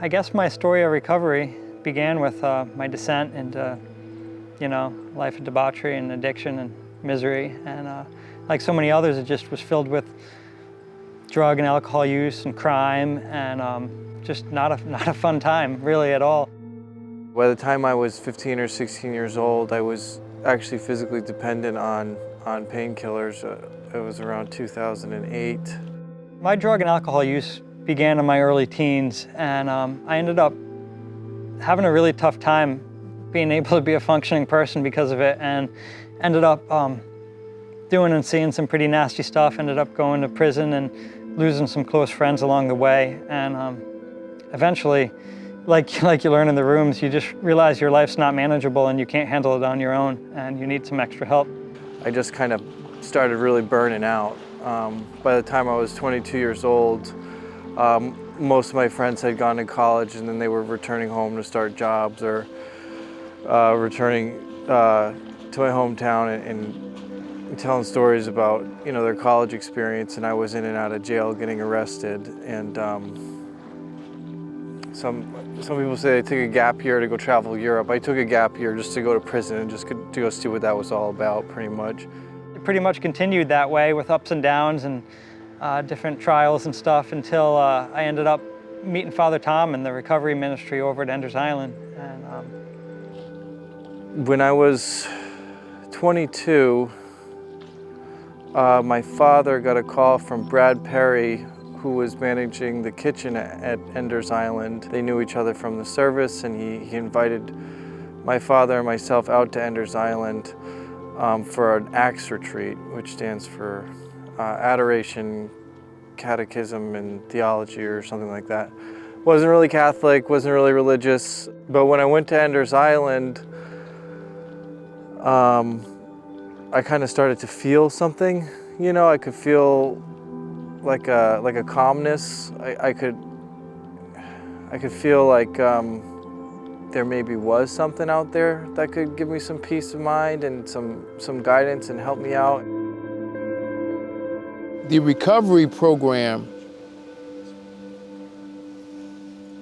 I guess my story of recovery began with my descent into, life of debauchery and addiction and misery. And like so many others, it just was filled with drug and alcohol use and crime, and just not a fun time, really, at all. By the time I was 15 or 16 years old, I was actually physically dependent on painkillers. It was around 2008. My drug and alcohol use began in my early teens, and I ended up having a really tough time being able to be a functioning person because of it, and ended up doing and seeing some pretty nasty stuff. Ended up going to prison and losing some close friends along the way, and eventually, like you learn in the rooms, you just realize your life's not manageable and you can't handle it on your own, and you need some extra help. I just kind of started really burning out. By the time I was 22 years old, most of my friends had gone to college, and then they were returning home to start jobs, or returning to my hometown and telling stories about their college experience. And I was in and out of jail, getting arrested, and some people say they took a gap year to go travel Europe. I took a gap year just to go to prison and just to go see what that was all about, pretty much. It pretty much continued that way with ups and downs and different trials and stuff until I ended up meeting Father Tom in the recovery ministry over at Enders Island. And when I was 22, my father got a call from Brad Perry, who was managing the kitchen at Enders Island. They knew each other from the service, and he invited my father and myself out to Enders Island for an ACTS retreat, which stands for Adoration, Catechism, and Theology, or something like that. Wasn't really Catholic, wasn't really religious, but when I went to Enders Island, I kind of started to feel something. I could feel like a calmness. I could feel like there maybe was something out there that could give me some peace of mind and some guidance and help me out. The recovery program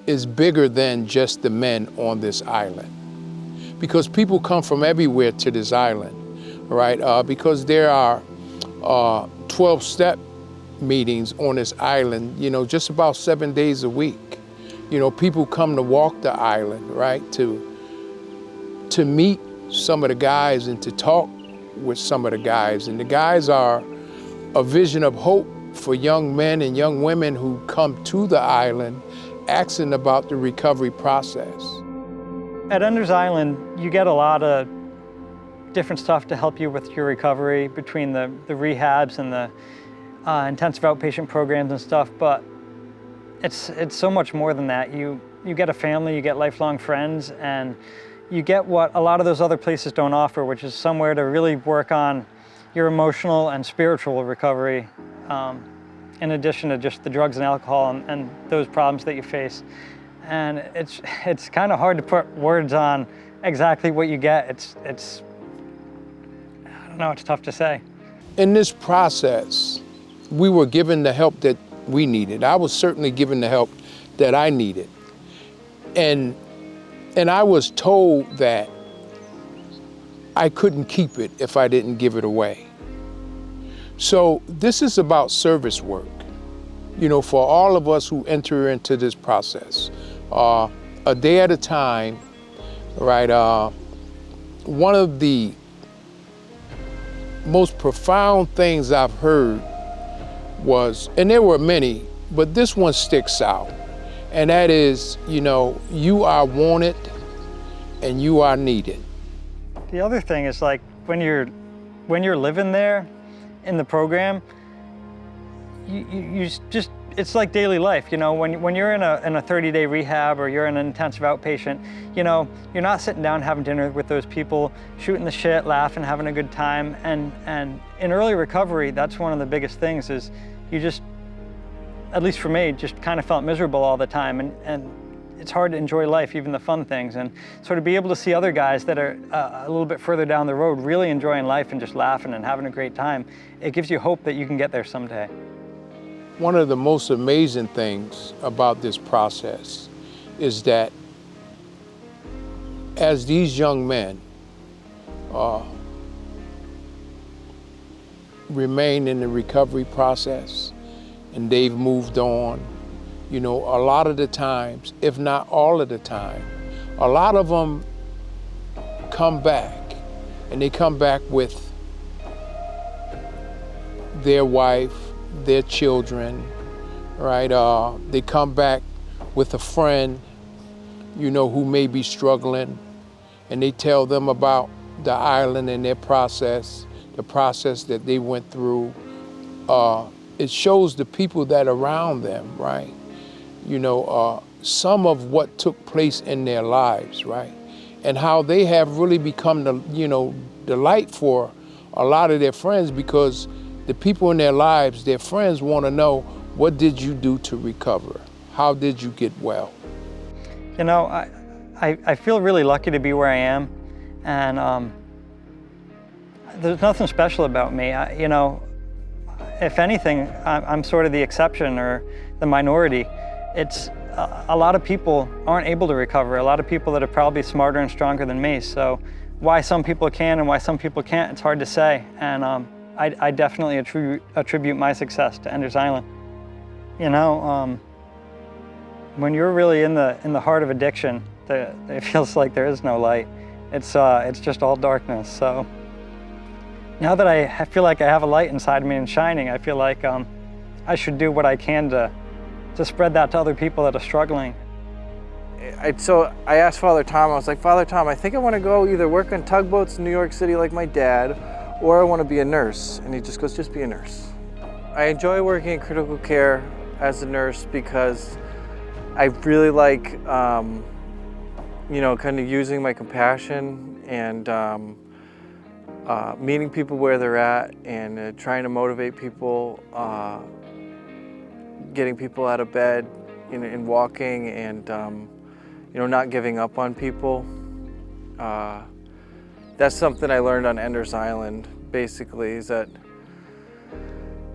is bigger than just the men on this island, because people come from everywhere to this island, right? Because there are 12-step meetings on this island, just about 7 days a week. People come to walk the island, right? To meet some of the guys and to talk with some of the guys. And the guys are a vision of hope for young men and young women who come to the island asking about the recovery process. at Enders Island, you get a lot of different stuff to help you with your recovery between the rehabs and the intensive outpatient programs and stuff, but it's so much more than that. You get a family, you get lifelong friends, and you get what a lot of those other places don't offer, which is somewhere to really work on your emotional and spiritual recovery, in addition to just the drugs and alcohol and those problems that you face. And it's kind of hard to put words on exactly what you get. It's I don't know, it's tough to say. In this process, we were given the help that we needed. I was certainly given the help that I needed. And I was told that I couldn't keep it if I didn't give it away. So this is about service work, for all of us who enter into this process. A day at a time, right? One of the most profound things I've heard was, and there were many, but this one sticks out. And that is, you are wanted and you are needed. The other thing is, like, when you're living there in the program, you just, it's like daily life, when you're in a 30-day rehab or you're in an intensive outpatient, you're not sitting down having dinner with those people, shooting the shit, laughing, having a good time. And in early recovery, that's one of the biggest things is you just, at least for me, just kind of felt miserable all the time. And it's hard to enjoy life, even the fun things. And so to be able to see other guys that are a little bit further down the road really enjoying life and just laughing and having a great time, it gives you hope that you can get there someday. One of the most amazing things about this process is that as these young men remain in the recovery process and they've moved on, you know, a lot of the times, if not all of the time, a lot of them come back, and they come back with their wife, their children, right? They come back with a friend, you know, who may be struggling, and they tell them about the island and their process, the process that they went through. It shows the people that are around them, right? You know, some of what took place in their lives, right? And how they have really become the, you know, the light for a lot of their friends, because the people in their lives, their friends want to know, what did you do to recover? How did you get well? You know, I feel really lucky to be where I am, and there's nothing special about me. You know, if anything, I'm sort of the exception or the minority. It's a lot of people aren't able to recover. A lot of people that are probably smarter and stronger than me. So why some people can and why some people can't, it's hard to say. And I definitely attribute my success to Enders Island. You know, when you're really in the heart of addiction, it feels like there is no light. It's just all darkness. So now that I feel like I have a light inside me and shining, I feel like I should do what I can to spread that to other people that are struggling. So I asked Father Tom, I was like, Father Tom, I think I want to go either work on tugboats in New York City like my dad, or I want to be a nurse. And he just goes, just be a nurse. I enjoy working in critical care as a nurse because I really like, you know, kind of using my compassion and meeting people where they're at and trying to motivate people, getting people out of bed and walking and, you know, not giving up on people. That's something I learned on Enders Island, basically, is that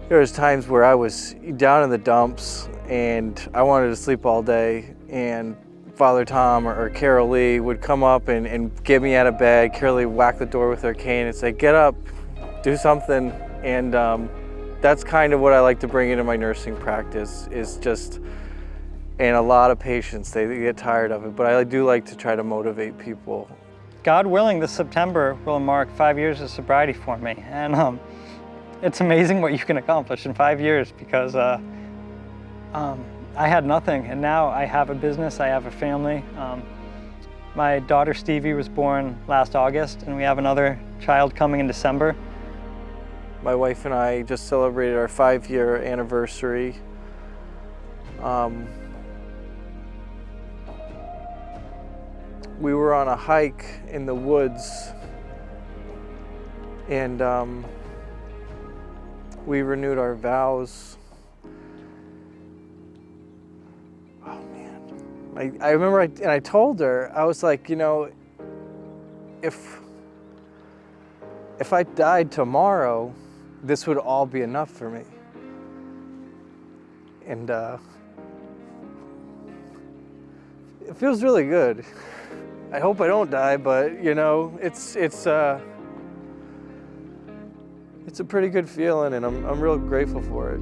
there was times where I was down in the dumps and I wanted to sleep all day, and Father Tom or Carol Lee would come up and get me out of bed. Carol Lee would whack the door with her cane and say, get up, do something. And that's kind of what I like to bring into my nursing practice, is just, and a lot of patients, they get tired of it, but I do like to try to motivate people. God willing, this September will mark 5 years of sobriety for me. And it's amazing what you can accomplish in 5 years, because I had nothing, and now I have a business, I have a family. My daughter Stevie was born last August, and we have another child coming in December. My wife and I just celebrated our 5-year anniversary. We were on a hike in the woods, and we renewed our vows. Oh man, I remember, and I told her, I was like, you know, if I died tomorrow, this would all be enough for me. And it feels really good. I hope I don't die, but you know, it's a pretty good feeling, and I'm real grateful for it.